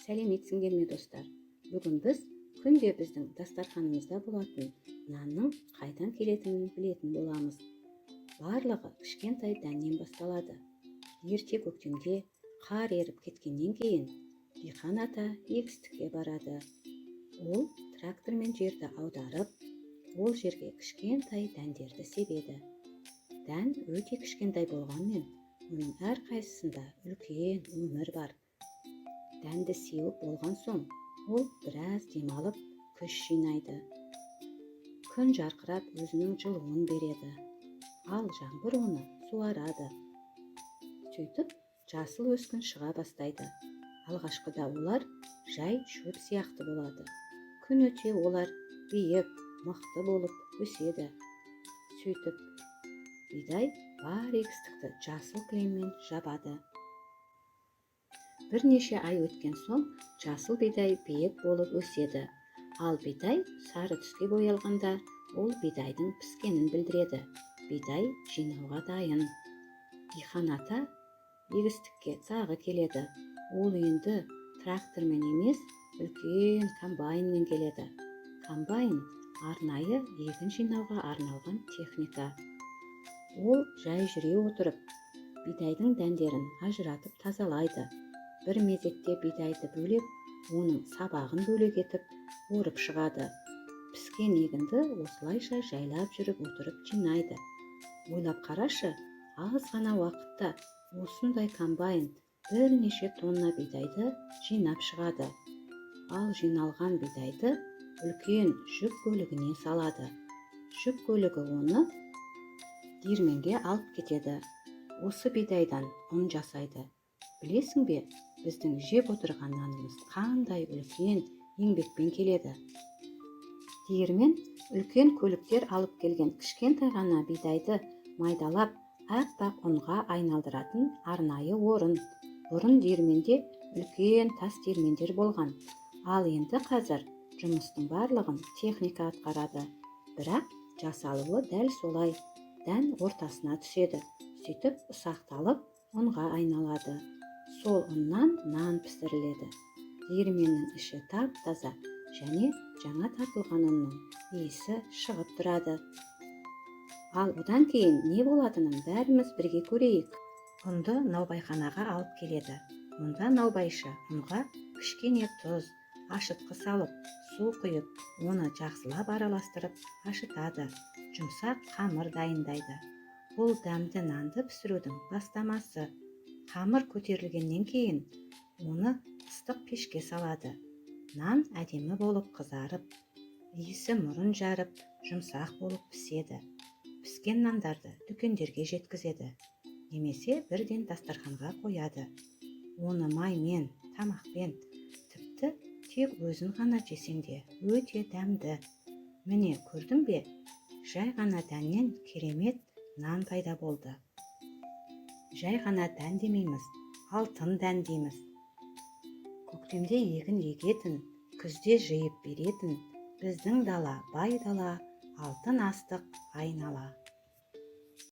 Сәлеметсіңдер ме достар? Бүгін біз күнде біздің дастарханымызда болатын нанның қайдан келетінін білетін боламыз. Барлығы кішкентай дәннен басталады. Ерте көктемде қар еріп кеткеннен кейін диқан ата егістікке барады. Ол трактормен жерді аударып, ол жерге кішкентай дәндерді себеді. Дән өте кішкентай болғанмен, оның әрқайсысында үлкен өмір бар. Дәнді сеуіп болған соң, ол біраз демалып, күш жинайды. Күн жарқырап өзінің жылуын береді, ал жаңбыр оны суарады. Сөйтіп, жасыл өскін шыға бастайды. Алғашқыда олар жай шөп сияқты болады. Күн өте олар биік, мықты болып өседі. Сөйтіп, бидай бар егістікті жасыл кілеммен жабады. Бірнеше ай өткен соң жасыл бидай биік болып өседі. Ал бидай сары түске боялғанда, ол бидайдың піскенін білдіреді. Бидай жинауға дайын. Диқан ата егістікке тағы келеді. Ол енді трактормен емес, үлкен комбайнмен келеді. Комбайн арнайы егін жинауға арналған техника. Ол жай жүре отырып, бидайдың дәндерін ажыратып тазалайды. Бір мезетте бидайды бөлек, оның сабағын бөлек етіп, орып шығады. Піскен егінді осылайша жайлап жүріп отырып жинайды. Ойлап қарашы, аз ғана уақытта осындай комбайн бірнеше тонна бидайды жинап шығады. Ал жиналған бидайды үлкен жүк көлігіне салады. Жүк көлігі оны диірменге алып кетеді. Осы бидайдан ұн жасайды. Білесің бе, біздің жеп отырған нанымыз қандай үлкен еңбекпен келеді. Диірмен үлкен көліктер алып келген кішкентай ғана бидайды майдалап, аппақ ұнға айналдыратын арнайы орын. Бұрын диірменде үлкен тас диірмендер болған. Ал енді қазір жұмыстың барлығын техника атқарады. Бірақ жасалуы дәл солай. Дән ортасына түседі. Сөйтіп ұсақталып, ұнға айналады. Сол ұннан нан пісіріледі. Диірменнің іші тап-таза және жаңа тартылған ұнның иісі шығып тұрады. Ал одан кейін не болатынын бәріміз бірге көрейік. Ұнды наубайханаға алып келеді. Мұнда наубайшы ұнға кішкене тұз, ашытқы салып, су құйып, оны жақсылап араластырып ашытады. Жұмсақ қамыр дайындайды. Бұл дәмді нанды пісірудің бастамасы. Қамыр көтерілгеннен кейін оны ыстық пешке салады. Нан әдемі болып қызарып, иісі мұрын жарып, жұмсақ болып піседі. Піскен нандарды дүкендерге жеткізеді. Немесе бірден дастарханға қояды. Оны маймен, тамақпен, тіпті тек өзін ғана жесең де өте дәмді. Міне, көрдің бе? Жай ғана дәннен керемет нан пайда болды. Жай ғана дән демейміз, алтын дән дейміз. Көктемде егін егетін, күзде жиып беретін, біздің дала бай дала, алтын астық айнала.